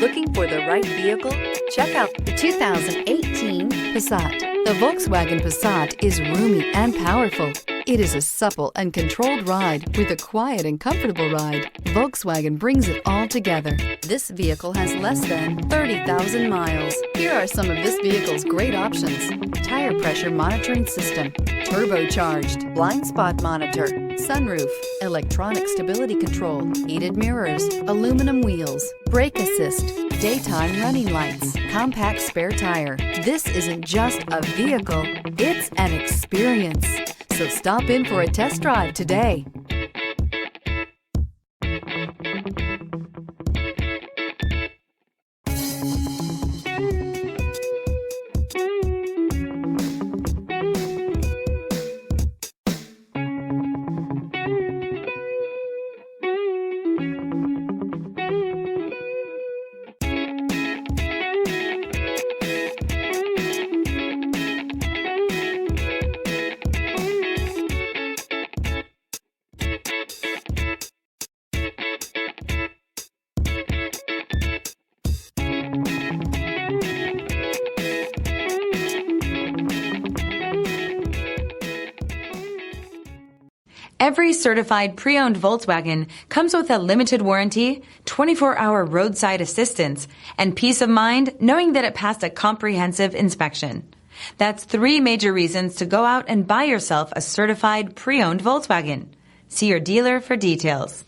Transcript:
Looking for the right vehicle? Check out the 2018 Passat. The Volkswagen Passat is roomy and powerful. It is a supple and controlled ride with a quiet and comfortable ride. Volkswagen brings it all together. This vehicle has less than 30,000 miles. Here are some of this vehicle's great options: tire pressure monitoring system, turbocharged, blind spot monitor, sunroof, electronic stability control, heated mirrors, aluminum wheels, brake assist, daytime running lights, compact spare tire. This isn't just a vehicle, it's an experience. So stop in for a test drive today. Every certified pre-owned Volkswagen comes with a limited warranty, 24-hour roadside assistance, and peace of mind knowing that it passed a comprehensive inspection. That's 3 major reasons to go out and buy yourself a certified pre-owned Volkswagen. See your dealer for details.